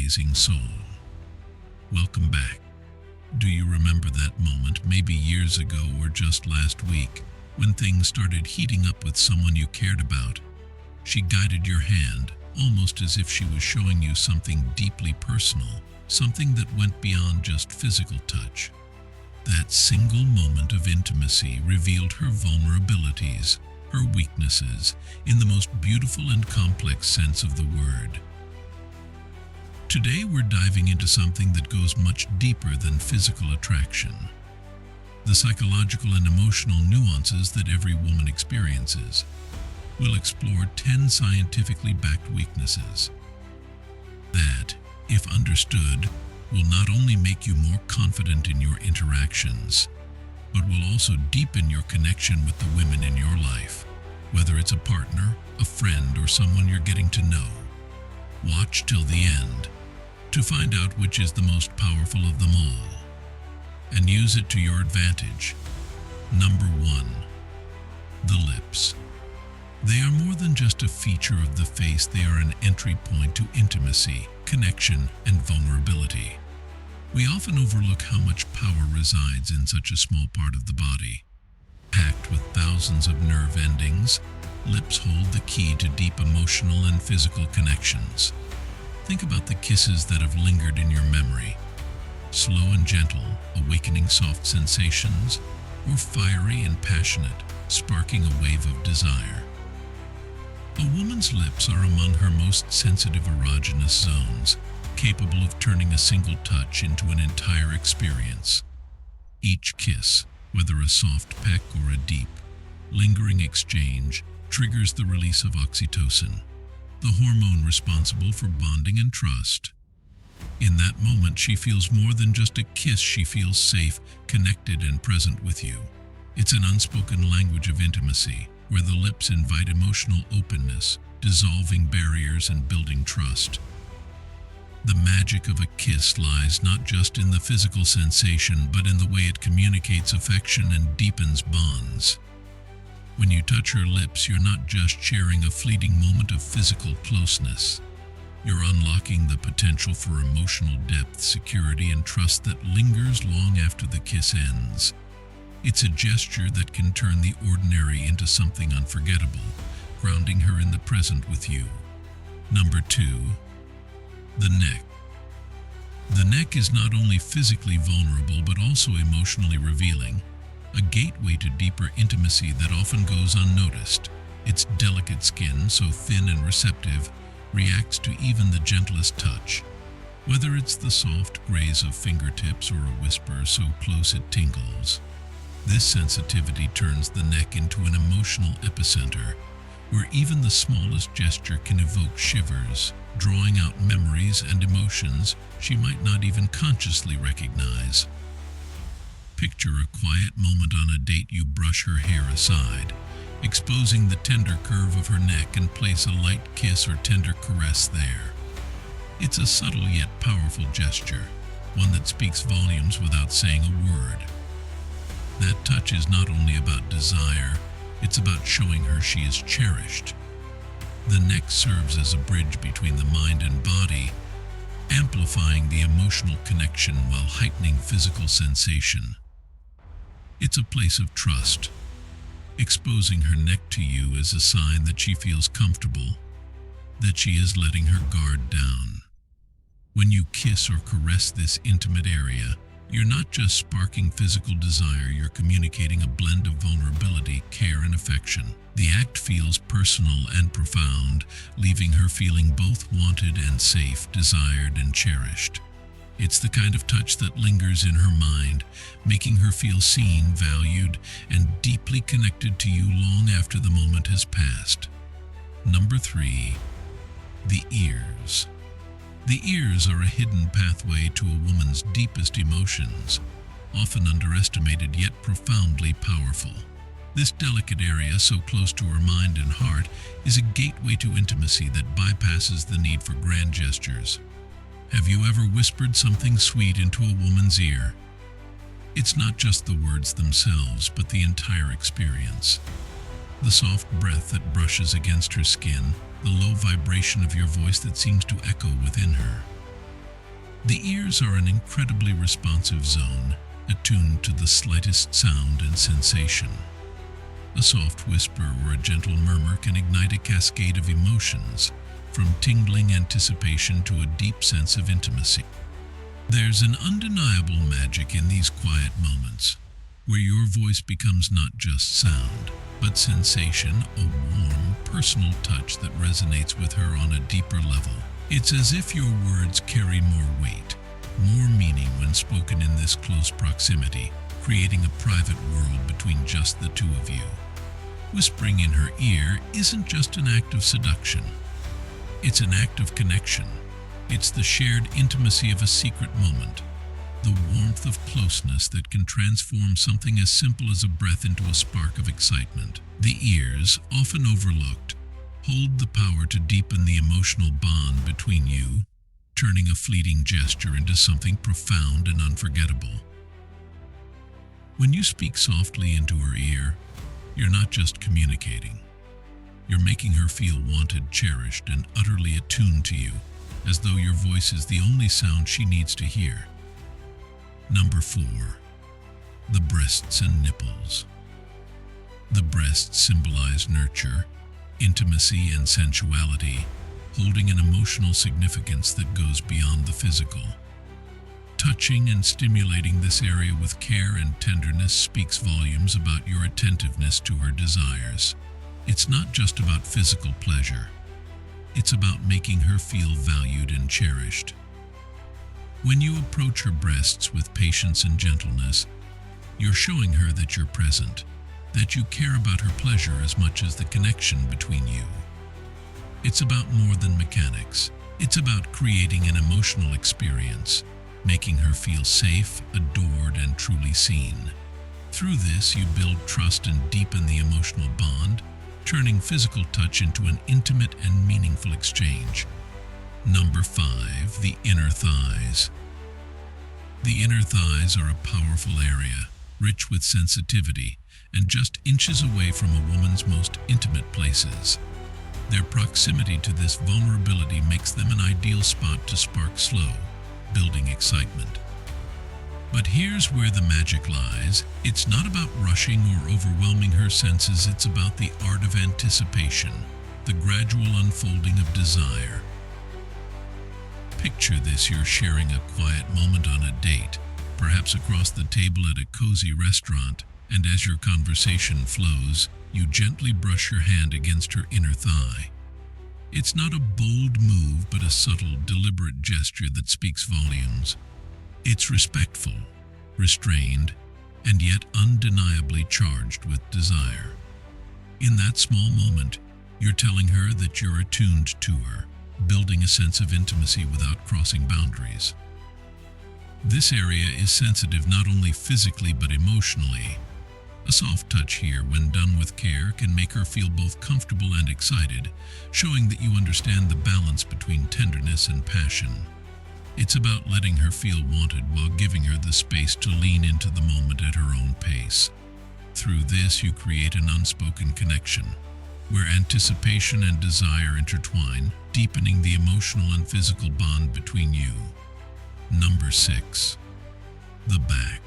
amazing soul. Welcome back. Do you remember that moment, maybe years ago or just last week, when things started heating up with someone you cared about? She guided your hand, almost as if she was showing you something deeply personal, something that went beyond just physical touch. That single moment of intimacy revealed her vulnerabilities, her weaknesses, in the most beautiful and complex sense of the word. Today we're diving into something that goes much deeper than physical attraction. The psychological and emotional nuances that every woman experiences. We'll explore 10 scientifically backed weaknesses that, if understood, will not only make you more confident in your interactions, but will also deepen your connection with the women in your life, whether it's a partner, a friend, or someone you're getting to know. Watch till the end to find out which is the most powerful of them all, and use it to your advantage. Number 1. The lips. They are more than just a feature of the face, they are an entry point to intimacy, connection, and vulnerability. We often overlook how much power resides in such a small part of the body. Packed with thousands of nerve endings, lips hold the key to deep emotional and physical connections. Think about the kisses that have lingered in your memory. Slow and gentle, awakening soft sensations, or fiery and passionate, sparking a wave of desire. A woman's lips are among her most sensitive erogenous zones, capable of turning a single touch into an entire experience. Each kiss, whether a soft peck or a deep, lingering exchange, triggers the release of oxytocin, the hormone responsible for bonding and trust. In that moment, she feels more than just a kiss. She feels safe, connected, and present with you. It's an unspoken language of intimacy, where the lips invite emotional openness, dissolving barriers and building trust. The magic of a kiss lies not just in the physical sensation, but in the way it communicates affection and deepens bonds. When you touch her lips, you're not just sharing a fleeting moment of physical closeness. You're unlocking the potential for emotional depth, security, and trust that lingers long after the kiss ends. It's a gesture that can turn the ordinary into something unforgettable, grounding her in the present with you. Number 2. The neck. The neck is not only physically vulnerable but also emotionally revealing, a gateway to deeper intimacy that often goes unnoticed. Its delicate skin, so thin and receptive, reacts to even the gentlest touch. Whether it's the soft graze of fingertips or a whisper so close it tingles, this sensitivity turns the neck into an emotional epicenter, where even the smallest gesture can evoke shivers, drawing out memories and emotions she might not even consciously recognize. Picture a quiet moment on a date. You brush her hair aside, exposing the tender curve of her neck, and place a light kiss or tender caress there. It's a subtle yet powerful gesture, one that speaks volumes without saying a word. That touch is not only about desire, it's about showing her she is cherished. The neck serves as a bridge between the mind and body, amplifying the emotional connection while heightening physical sensation. It's a place of trust. Exposing her neck to you is a sign that she feels comfortable, that she is letting her guard down. When you kiss or caress this intimate area, you're not just sparking physical desire, you're communicating a blend of vulnerability, care, and affection. The act feels personal and profound, leaving her feeling both wanted and safe, desired and cherished. It's the kind of touch that lingers in her mind, making her feel seen, valued, and deeply connected to you long after the moment has passed. Number 3. The ears. The ears are a hidden pathway to a woman's deepest emotions, often underestimated yet profoundly powerful. This delicate area, so close to her mind and heart, is a gateway to intimacy that bypasses the need for grand gestures. Have you ever whispered something sweet into a woman's ear? It's not just the words themselves, but the entire experience. The soft breath that brushes against her skin, the low vibration of your voice that seems to echo within her. The ears are an incredibly responsive zone, attuned to the slightest sound and sensation. A soft whisper or a gentle murmur can ignite a cascade of emotions, from tingling anticipation to a deep sense of intimacy. There's an undeniable magic in these quiet moments, where your voice becomes not just sound, but sensation, a warm, personal touch that resonates with her on a deeper level. It's as if your words carry more weight, more meaning when spoken in this close proximity, creating a private world between just the two of you. Whispering in her ear isn't just an act of seduction. It's an act of connection. It's the shared intimacy of a secret moment, the warmth of closeness that can transform something as simple as a breath into a spark of excitement. The ears, often overlooked, hold the power to deepen the emotional bond between you, turning a fleeting gesture into something profound and unforgettable. When you speak softly into her ear, you're not just communicating. You're making her feel wanted, cherished, and utterly attuned to you, as though your voice is the only sound she needs to hear. Number 4. The breasts and nipples. The breasts symbolize nurture, intimacy, and sensuality, holding an emotional significance that goes beyond the physical. Touching and stimulating this area with care and tenderness speaks volumes about your attentiveness to her desires. It's not just about physical pleasure. It's about making her feel valued and cherished. When you approach her breasts with patience and gentleness, you're showing her that you're present, that you care about her pleasure as much as the connection between you. It's about more than mechanics. It's about creating an emotional experience, making her feel safe, adored, and truly seen. Through this, you build trust and deepen the emotional bond, turning physical touch into an intimate and meaningful exchange. Number 5. The inner thighs. The inner thighs are a powerful area, rich with sensitivity, and just inches away from a woman's most intimate places. Their proximity to this vulnerability makes them an ideal spot to spark slow, building excitement. But here's where the magic lies. It's not about rushing or overwhelming her senses, it's about the art of anticipation, the gradual unfolding of desire. Picture this: you're sharing a quiet moment on a date, perhaps across the table at a cozy restaurant, and as your conversation flows, you gently brush your hand against her inner thigh. It's not a bold move, but a subtle, deliberate gesture that speaks volumes. It's respectful, restrained, and yet undeniably charged with desire. In that small moment, you're telling her that you're attuned to her, building a sense of intimacy without crossing boundaries. This area is sensitive not only physically but emotionally. A soft touch here, when done with care, can make her feel both comfortable and excited, showing that you understand the balance between tenderness and passion. It's about letting her feel wanted while giving her the space to lean into the moment at her own pace. Through this, you create an unspoken connection, where anticipation and desire intertwine, deepening the emotional and physical bond between you. Number 6. The back.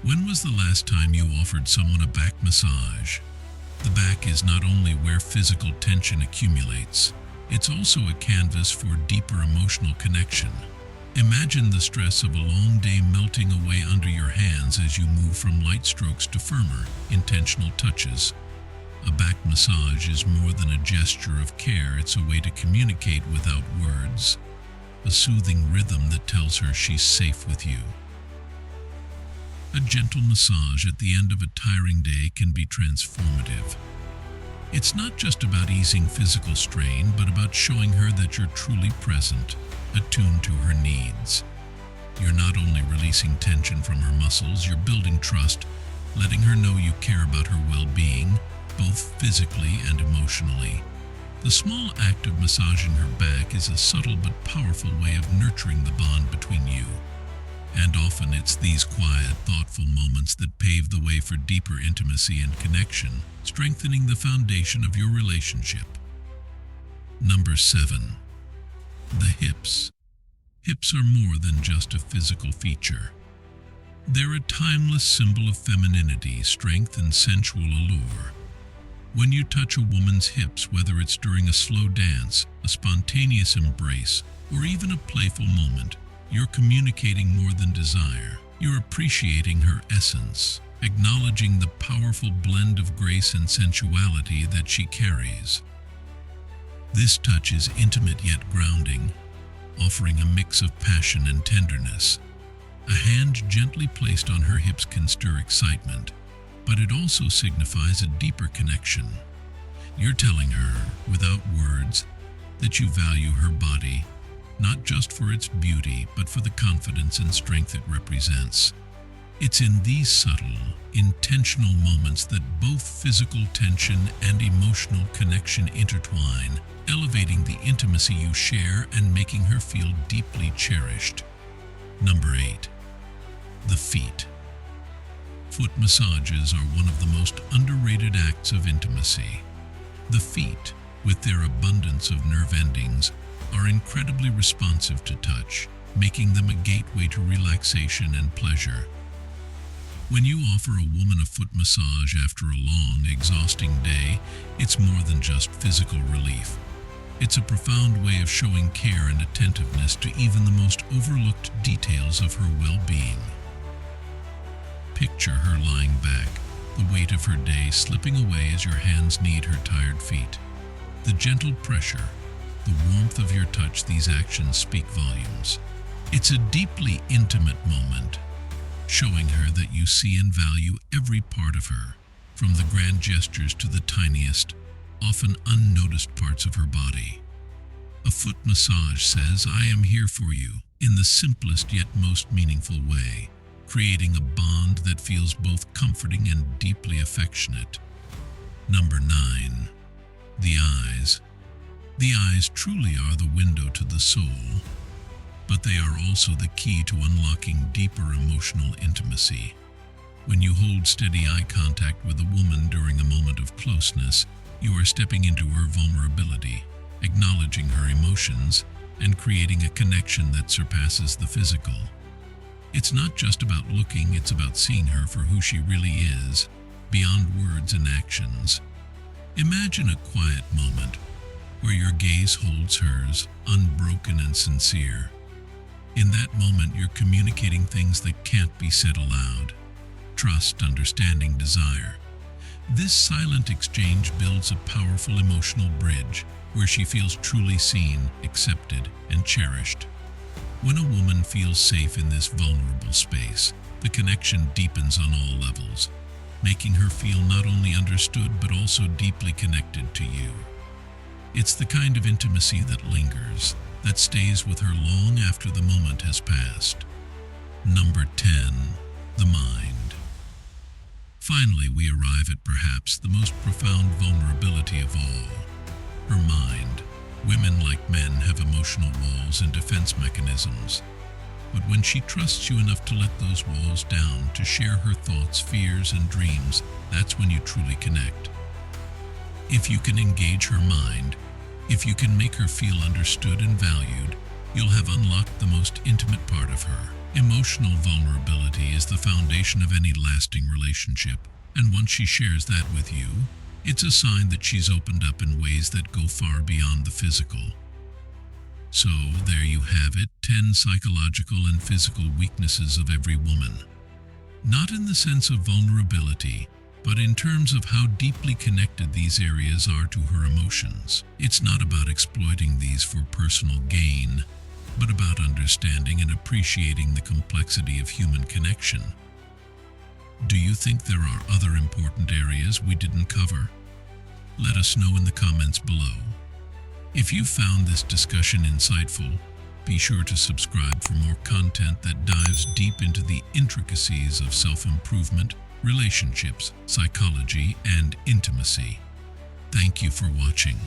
When was the last time you offered someone a back massage? The back is not only where physical tension accumulates, it's also a canvas for deeper emotional connection. Imagine the stress of a long day melting away under your hands as you move from light strokes to firmer, intentional touches. A back massage is more than a gesture of care, it's a way to communicate without words, a soothing rhythm that tells her she's safe with you. A gentle massage at the end of a tiring day can be transformative. It's not just about easing physical strain, but about showing her that you're truly present, attuned to her needs. You're not only releasing tension from her muscles, you're building trust, letting her know you care about her well-being, both physically and emotionally. The small act of massaging her back is a subtle but powerful way of nurturing the bond between you. And often it's these quiet, thoughtful moments that pave the way for deeper intimacy and connection, strengthening the foundation of your relationship. Number 7. The hips. Hips are more than just a physical feature. They're a timeless symbol of femininity, strength, and sensual allure. When you touch a woman's hips, whether it's during a slow dance, a spontaneous embrace, or even a playful moment, you're communicating more than desire. You're appreciating her essence, acknowledging the powerful blend of grace and sensuality that she carries. This touch is intimate yet grounding, offering a mix of passion and tenderness. A hand gently placed on her hips can stir excitement, but it also signifies a deeper connection. You're telling her, without words, that you value her body, not just for its beauty, but for the confidence and strength it represents. It's in these subtle, intentional moments that both physical tension and emotional connection intertwine, elevating the intimacy you share and making her feel deeply cherished. Number 8. The feet. Foot massages are one of the most underrated acts of intimacy. The feet, with their abundance of nerve endings, are incredibly responsive to touch, making them a gateway to relaxation and pleasure. When you offer a woman a foot massage after a long, exhausting day, it's more than just physical relief. It's a profound way of showing care and attentiveness to even the most overlooked details of her well-being. Picture her lying back, the weight of her day slipping away as your hands knead her tired feet. The gentle pressure, the warmth of your touch, these actions speak volumes. It's a deeply intimate moment, showing her that you see and value every part of her, from the grand gestures to the tiniest, often unnoticed parts of her body. A foot massage says, "I am here for you," in the simplest yet most meaningful way, creating a bond that feels both comforting and deeply affectionate. Number 9. The eyes. The eyes truly are the window to the soul, but they are also the key to unlocking deeper emotional intimacy. When you hold steady eye contact with a woman during a moment of closeness, you are stepping into her vulnerability, acknowledging her emotions, and creating a connection that surpasses the physical. It's not just about looking, it's about seeing her for who she really is, beyond words and actions. Imagine a quiet moment where your gaze holds hers, unbroken and sincere. In that moment, you're communicating things that can't be said aloud: trust, understanding, desire. This silent exchange builds a powerful emotional bridge where she feels truly seen, accepted, and cherished. When a woman feels safe in this vulnerable space, the connection deepens on all levels, making her feel not only understood but also deeply connected to you. It's the kind of intimacy that lingers, that stays with her long after the moment has passed. Number 10. The mind. Finally, we arrive at perhaps the most profound vulnerability of all: her mind. Women, like men, have emotional walls and defense mechanisms. But when she trusts you enough to let those walls down, to share her thoughts, fears, and dreams, that's when you truly connect. If you can engage her mind, if you can make her feel understood and valued, you'll have unlocked the most intimate part of her. Emotional vulnerability is the foundation of any lasting relationship, and once she shares that with you, it's a sign that she's opened up in ways that go far beyond the physical. So, there you have it, 10 psychological and physical weaknesses of every woman. Not in the sense of vulnerability, but in terms of how deeply connected these areas are to her emotions. It's not about exploiting these for personal gain, but about understanding and appreciating the complexity of human connection. Do you think there are other important areas we didn't cover? Let us know in the comments below. If you found this discussion insightful, be sure to subscribe for more content that dives deep into the intricacies of self-improvement, relationships, psychology, and intimacy. Thank you for watching.